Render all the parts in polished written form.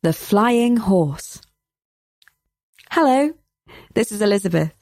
The Flying Horse. Hello, this is Elizabeth,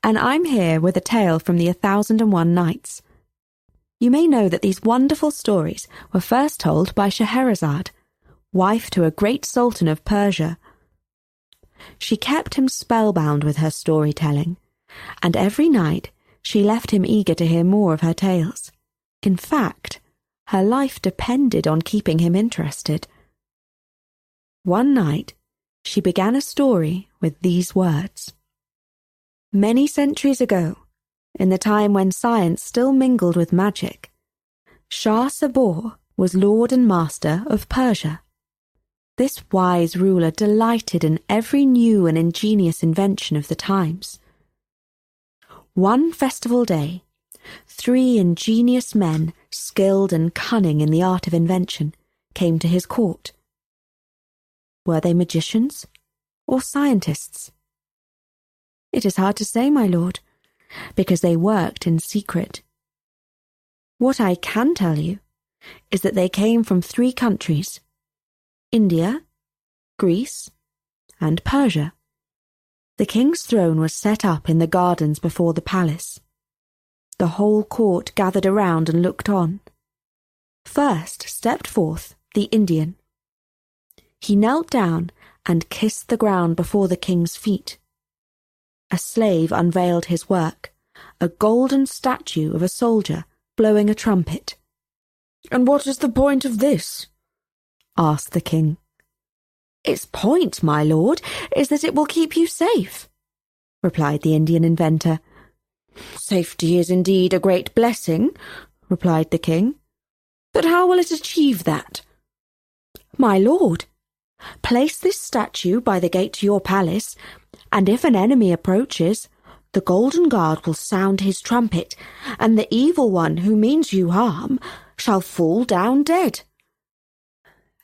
and I'm here with a tale from the 1001 Nights. You may know that these wonderful stories were first told by Scheherazade, wife to a great sultan of Persia. She kept him spellbound with her storytelling, and every night she left him eager to hear more of her tales. In fact, her life depended on keeping him interested. One night, she began a story with these words. Many centuries ago, in the time when science still mingled with magic, Shah Sabur was lord and master of Persia. This wise ruler delighted in every new and ingenious invention of the times. One festival day, 3 ingenious men, skilled and cunning in the art of invention, came to his court. Were they magicians or scientists? It is hard to say, my lord, because they worked in secret. What I can tell you is that they came from 3 countries: India, Greece, and Persia. The king's throne was set up in the gardens before the palace. The whole court gathered around and looked on. First stepped forth the Indian. He knelt down and kissed the ground before the king's feet. A slave unveiled his work, a golden statue of a soldier blowing a trumpet. "And what is the point of this?" asked the king. "Its point, my lord, is that it will keep you safe," replied the Indian inventor. "Safety is indeed a great blessing," replied the king. "But how will it achieve that?" "My lord, place this statue by the gate to your palace, and if an enemy approaches, the Golden Guard will sound his trumpet, and the evil one who means you harm shall fall down dead."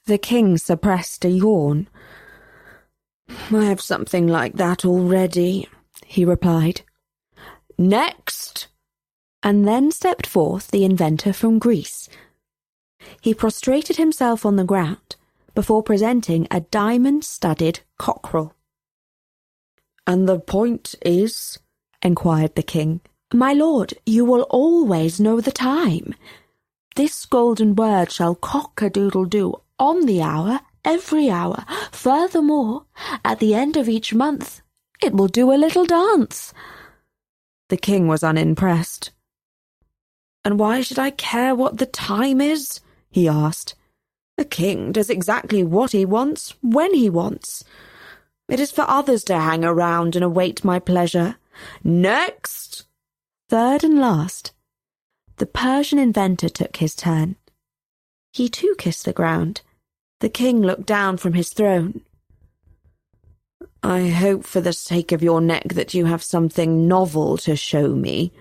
The king suppressed a yawn. "I have something like that already," he replied. "Next!" And then stepped forth the inventor from Greece. He prostrated himself on the ground before presenting a diamond-studded cockerel. "And the point is?" enquired the king. "My lord, you will always know the time. This golden bird shall cock-a-doodle-doo on the hour, every hour. Furthermore, at the end of each month, it will do a little dance." The king was unimpressed. "And why should I care what the time is?" he asked. "The king does exactly what he wants, when he wants. It is for others to hang around and await my pleasure. Next!" Third and last, the Persian inventor took his turn. He too kissed the ground. The king looked down from his throne. "I hope for the sake of your neck that you have something novel to show me."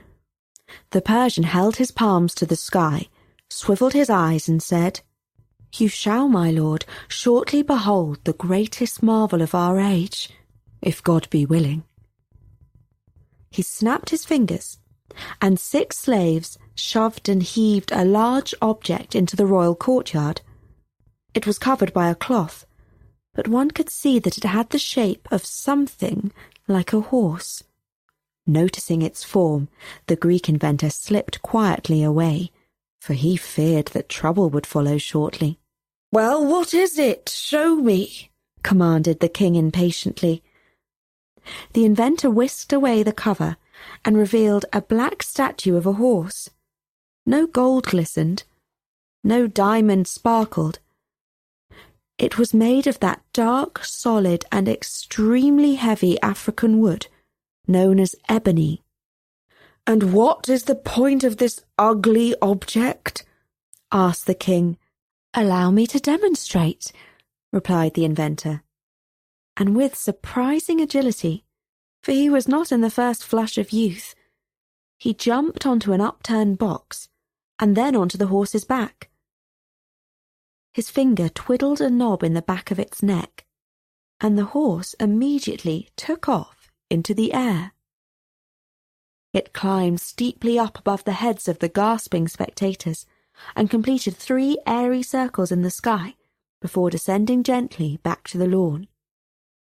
The Persian held his palms to the sky, swivelled his eyes and said, "You shall, my lord, shortly behold the greatest marvel of our age, if God be willing." He snapped his fingers, and 6 slaves shoved and heaved a large object into the royal courtyard. It was covered by a cloth, but one could see that it had the shape of something like a horse. Noticing its form, the Greek inventor slipped quietly away, for he feared that trouble would follow shortly. "Well, what is it? Show me," commanded the king impatiently. The inventor whisked away the cover and revealed a black statue of a horse. No gold glistened, no diamond sparkled. It was made of that dark, solid, and extremely heavy African wood known as ebony. "And what is the point of this ugly object?" asked the king. "Allow me to demonstrate," replied the inventor. And with surprising agility, for he was not in the first flush of youth, he jumped onto an upturned box and then onto the horse's back. His finger twiddled a knob in the back of its neck, and the horse immediately took off into the air. It climbed steeply up above the heads of the gasping spectators and completed 3 airy circles in the sky before descending gently back to the lawn.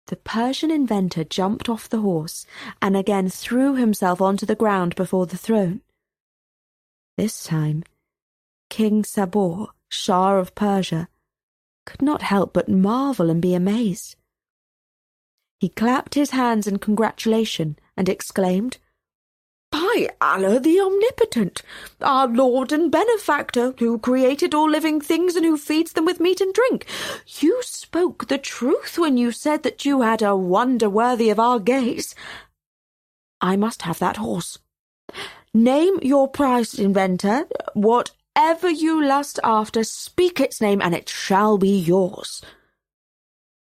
The Persian inventor jumped off the horse and again threw himself onto the ground before the throne. This time, King Sabor, Shah of Persia, could not help but marvel and be amazed. He clapped his hands in congratulation and exclaimed, "By Allah the Omnipotent, our Lord and Benefactor, who created all living things and who feeds them with meat and drink, you spoke the truth when you said that you had a wonder worthy of our gaze. I must have that horse. Name your price, inventor. Whatever you lust after, speak its name, and it shall be yours."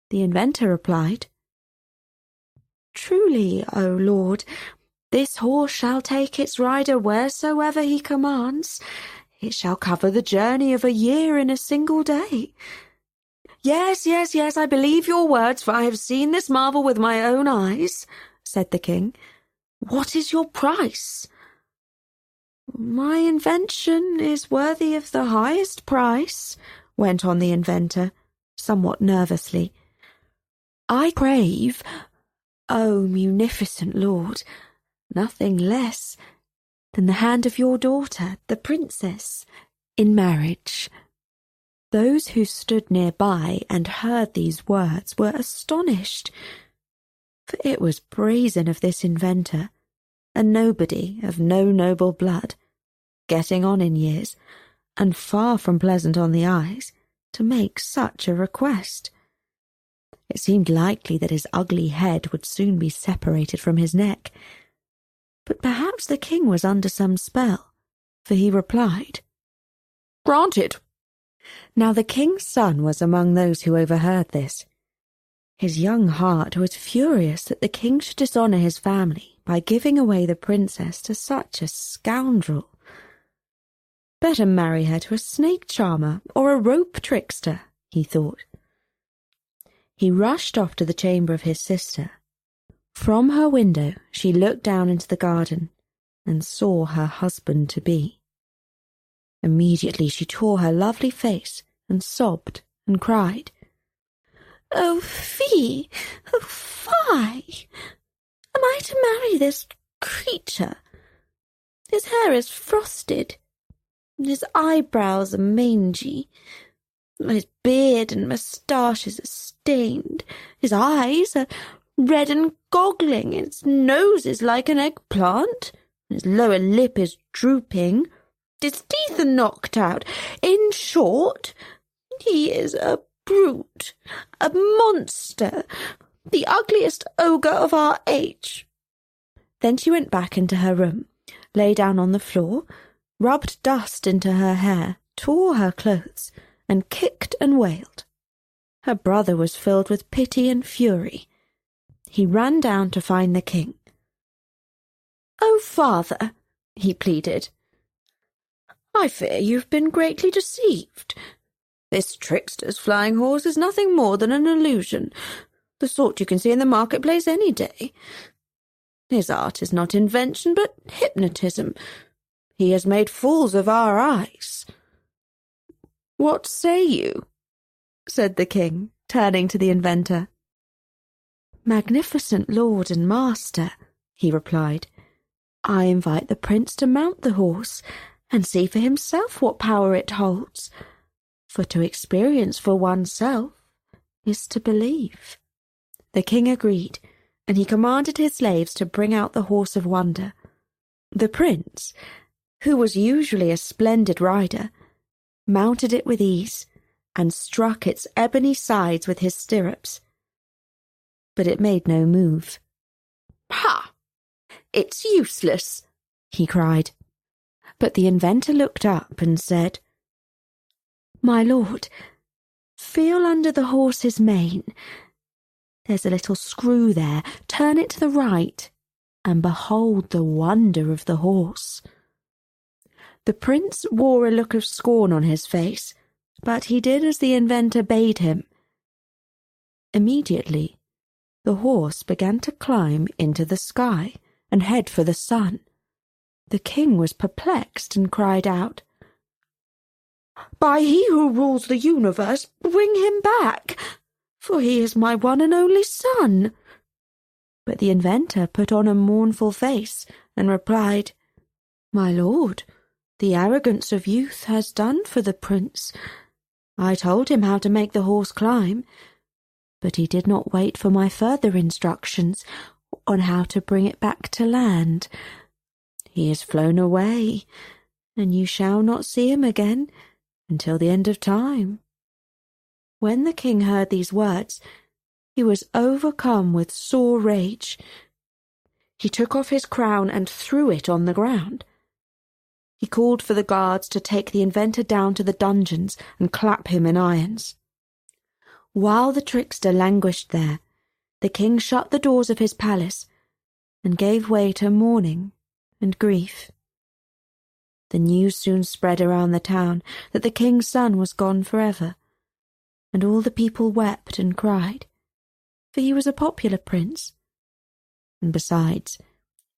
The inventor replied, "Truly, O Lord, this horse shall take its rider wheresoever he commands. It shall cover the journey of a year in a single day." Yes, I believe your words, for I have seen this marvel with my own eyes," said the king. "What is your price?" "My invention is worthy of the highest price," went on the inventor, somewhat nervously. "I crave, O munificent Lord, nothing less than the hand of your daughter, the princess, in marriage." Those who stood nearby and heard these words were astonished, for it was brazen of this inventor, a nobody of no noble blood, getting on in years, and far from pleasant on the eyes, to make such a request. It seemed likely that his ugly head would soon be separated from his neck. But perhaps the king was under some spell, for he replied, "Granted." Now the king's son was among those who overheard this. His young heart was furious that the king should dishonour his family by giving away the princess to such a scoundrel. Better marry her to a snake charmer or a rope trickster, he thought. He rushed off to the chamber of his sister. From her window she looked down into the garden and saw her husband-to-be. Immediately she tore her lovely face and sobbed and cried, "Oh, fie! Oh, fie! Am I to marry this creature? His hair is frosted, and his eyebrows are mangy. His beard and moustaches are stained. His eyes are red and goggling. His nose is like an eggplant. His lower lip is drooping. His teeth are knocked out. In short, he is a brute, a monster, the ugliest ogre of our age." Then she went back into her room, lay down on the floor, rubbed dust into her hair, tore her clothes, and kicked and wailed. Her brother was filled with pity and fury. He ran down to find the king. "Oh, father," he pleaded, "I fear you've been greatly deceived. This trickster's flying horse is nothing more than an illusion, the sort you can see in the marketplace any day. His art is not invention, but hypnotism. He has made fools of our eyes." "What say you?" said the king, turning to the inventor. "Magnificent lord and master," he replied, "I invite the prince to mount the horse and see for himself what power it holds. For to experience for oneself is to believe." The king agreed, and he commanded his slaves to bring out the horse of wonder. The prince, who was usually a splendid rider, mounted it with ease and struck its ebony sides with his stirrups. But it made no move. "Ha! It's useless," he cried. But the inventor looked up and said, "My lord, feel under the horse's mane. There's a little screw there. Turn it to the right, and behold the wonder of the horse." The prince wore a look of scorn on his face, but he did as the inventor bade him. Immediately, the horse began to climb into the sky and head for the sun. The king was perplexed and cried out, By he who rules the universe, bring him back, for he is my one and only son." But the inventor put on a mournful face and replied, "My lord, the arrogance of youth has done for the prince. I told him how to make the horse climb, but he did not wait for my further instructions on how to bring it back to land. He has flown away, and you shall not see him again until the end of time." When the king heard these words, he was overcome with sore rage. He took off his crown and threw it on the ground. He called for the guards to take the inventor down to the dungeons and clap him in irons. While the trickster languished there, the king shut the doors of his palace and gave way to mourning and grief. The news soon spread around the town that the king's son was gone forever, and all the people wept and cried, for he was a popular prince. And besides,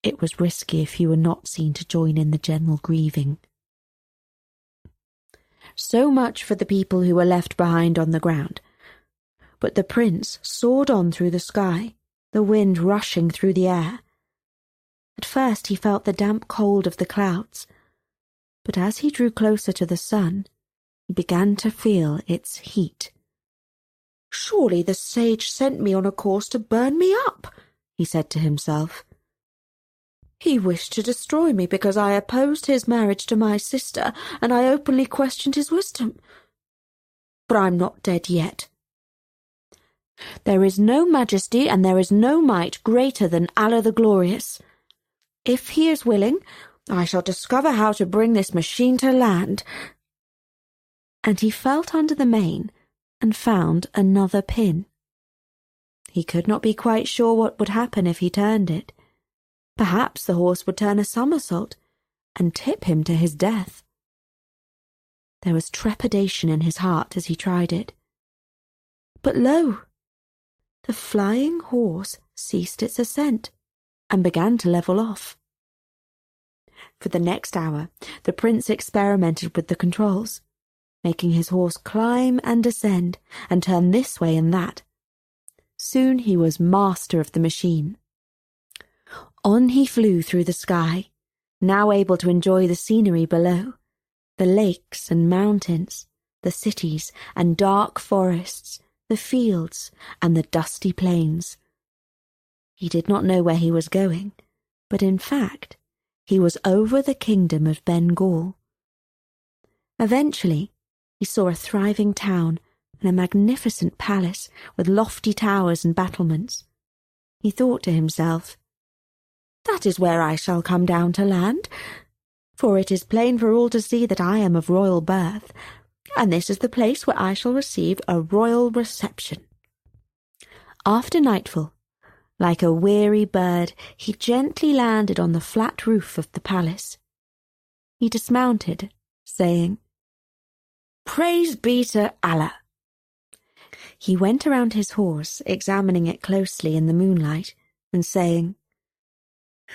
it was risky if he were not seen to join in the general grieving. So much for the people who were left behind on the ground. But the prince soared on through the sky, the wind rushing through the air. At first he felt the damp cold of the clouds, but as he drew closer to the sun, he began to feel its heat. "Surely the sage sent me on a course to burn me up," he said to himself. "He wished to destroy me because I opposed his marriage to my sister, and I openly questioned his wisdom. But I'm not dead yet. There is no majesty and there is no might greater than Allah the Glorious. If he is willing, I shall discover how to bring this machine to land." And he felt under the mane and found another pin. He could not be quite sure what would happen if he turned it. Perhaps the horse would turn a somersault and tip him to his death. There was trepidation in his heart as he tried it. But lo! The flying horse ceased its ascent and began to level off. For the next hour, the prince experimented with the controls, making his horse climb and descend and turn this way and that. Soon he was master of the machine. On he flew through the sky, now able to enjoy the scenery below, the lakes and mountains, the cities and dark forests, the fields and the dusty plains. He did not know where he was going, but in fact, he was over the kingdom of Bengal. Eventually, he saw a thriving town and a magnificent palace with lofty towers and battlements. He thought to himself, "That is where I shall come down to land, for it is plain for all to see that I am of royal birth, and this is the place where I shall receive a royal reception." After nightfall, like a weary bird, he gently landed on the flat roof of the palace. He dismounted, saying, "Praise be to Allah." He went around his horse, examining it closely in the moonlight, and saying,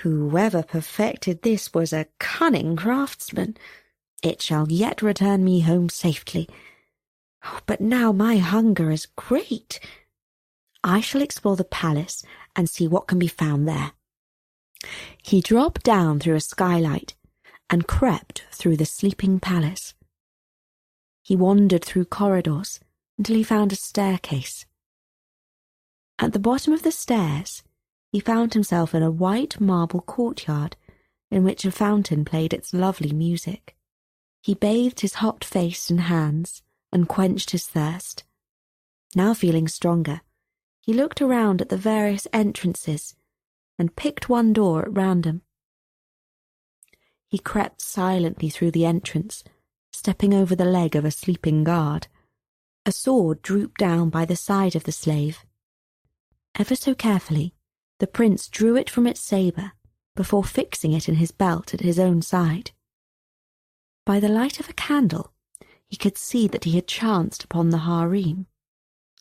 "Whoever perfected this was a cunning craftsman. It shall yet return me home safely. But now my hunger is great. I shall explore the palace and see what can be found there." He dropped down through a skylight and crept through the sleeping palace. He wandered through corridors until he found a staircase. At the bottom of the stairs, he found himself in a white marble courtyard in which a fountain played its lovely music. He bathed his hot face and hands and quenched his thirst. Now feeling stronger, he looked around at the various entrances and picked one door at random. He crept silently through the entrance, stepping over the leg of a sleeping guard. A sword drooped down by the side of the slave. Ever so carefully, the prince drew it from its sabre before fixing it in his belt at his own side. By the light of a candle, he could see that he had chanced upon the harem.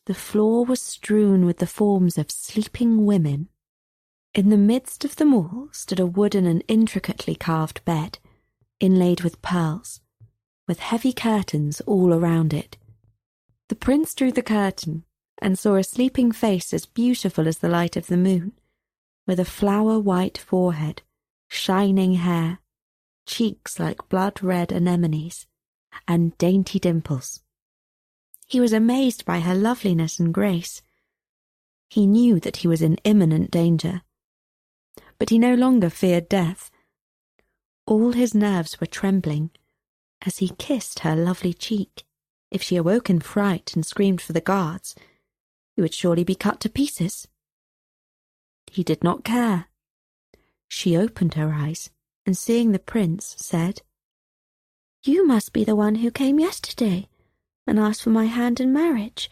The floor was strewn with the forms of sleeping women. In the midst of them all stood a wooden and intricately carved bed, inlaid with pearls, with heavy curtains all around it. The prince drew the curtain and saw a sleeping face as beautiful as the light of the moon, with a flower-white forehead, shining hair, cheeks like blood-red anemones, and dainty dimples. He was amazed by her loveliness and grace. He knew that he was in imminent danger, but he no longer feared death. All his nerves were trembling as he kissed her lovely cheek. If she awoke in fright and screamed for the guards, he would surely be cut to pieces. He did not care. She opened her eyes, and seeing the prince, said, "You must be the one who came yesterday and asked for my hand in marriage.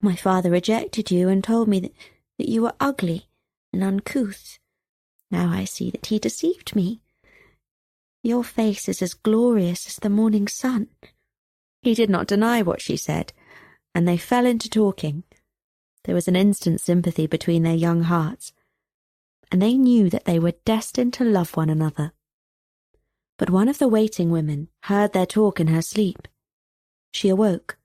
My father rejected you and told me that you were ugly and uncouth. Now I see that he deceived me. Your face is as glorious as the morning sun." He did not deny what she said, and they fell into talking. There was an instant sympathy between their young hearts, and they knew that they were destined to love one another. But one of the waiting women heard their talk in her sleep. She awoke,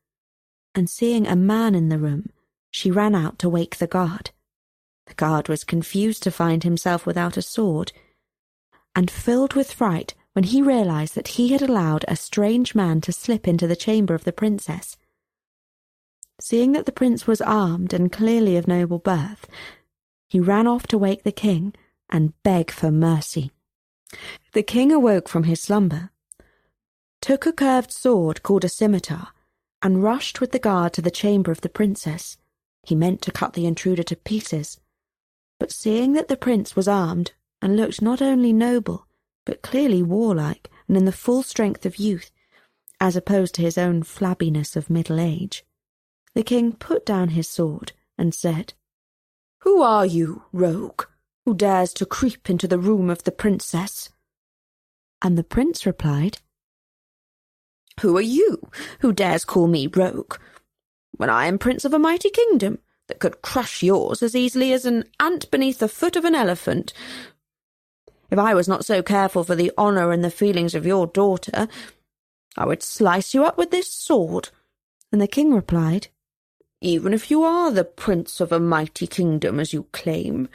and seeing a man in the room, she ran out to wake the guard. The guard was confused to find himself without a sword, and filled with fright when he realized that he had allowed a strange man to slip into the chamber of the princess. Seeing that the prince was armed and clearly of noble birth, he ran off to wake the king and beg for mercy. The king awoke from his slumber, took a curved sword called a scimitar, and rushed with the guard to the chamber of the princess. He meant to cut the intruder to pieces, but seeing that the prince was armed and looked not only noble, but clearly warlike and in the full strength of youth, as opposed to his own flabbiness of middle age, the king put down his sword and said, "Who are you, rogue, who dares to creep into the room of the princess?" And the prince replied, "Who are you, who dares call me rogue, when I am prince of a mighty kingdom that could crush yours as easily as an ant beneath the foot of an elephant? If I was not so careful for the honour and the feelings of your daughter, I would slice you up with this sword." And the king replied, "Even if you are the prince of a mighty kingdom, as you claim,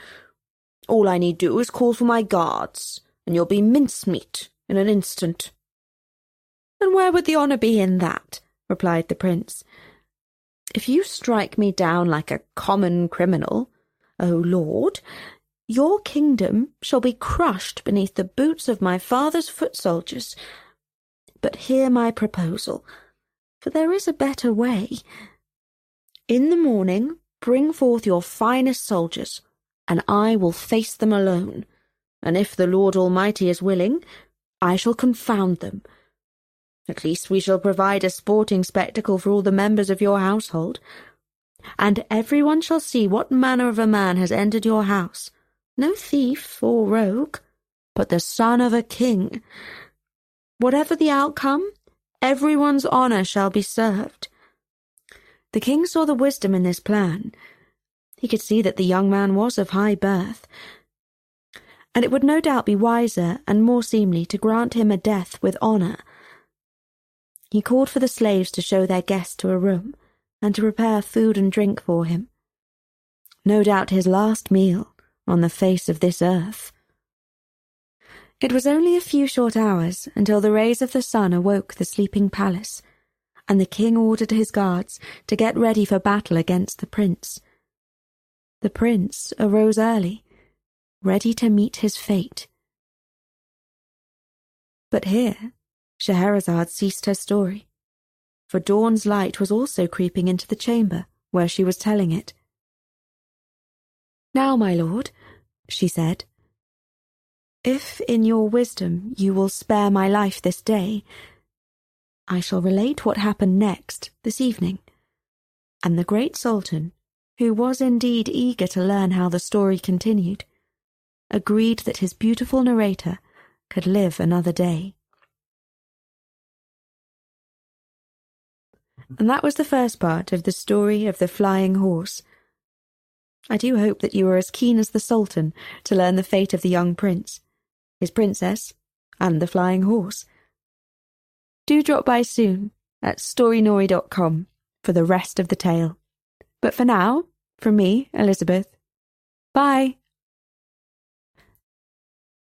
all I need do is call for my guards, and you'll be mincemeat in an instant." "And where would the honour be in that?" replied the prince. "If you strike me down like a common criminal, O lord, your kingdom shall be crushed beneath the boots of my father's foot soldiers. But hear my proposal, for there is a better way. In the morning bring forth your finest soldiers, and I will face them alone, and if the Lord Almighty is willing, I shall confound them. At least we shall provide a sporting spectacle for all the members of your household, and everyone shall see what manner of a man has entered your house, no thief or rogue, but the son of a king. Whatever the outcome, everyone's honour shall be served." The king saw the wisdom in this plan. He could see that the young man was of high birth, and it would no doubt be wiser and more seemly to grant him a death with honour. He called for the slaves to show their guest to a room, and to prepare food and drink for him. No doubt his last meal on the face of this earth. It was only a few short hours until the rays of the sun awoke the sleeping palace, and the king ordered his guards to get ready for battle against the prince. The prince arose early, ready to meet his fate. But here Scheherazade ceased her story, for dawn's light was also creeping into the chamber where she was telling it. "Now, my lord," she said, "if in your wisdom you will spare my life this day, I shall relate what happened next this evening." And the great Sultan, who was indeed eager to learn how the story continued, agreed that his beautiful narrator could live another day. And that was the first part of the story of the Flying Horse. I do hope that you are as keen as the Sultan to learn the fate of the young prince, his princess, and the flying horse. do drop by soon at storynori.com for the rest of the tale. But for now, from me, Elizabeth, bye.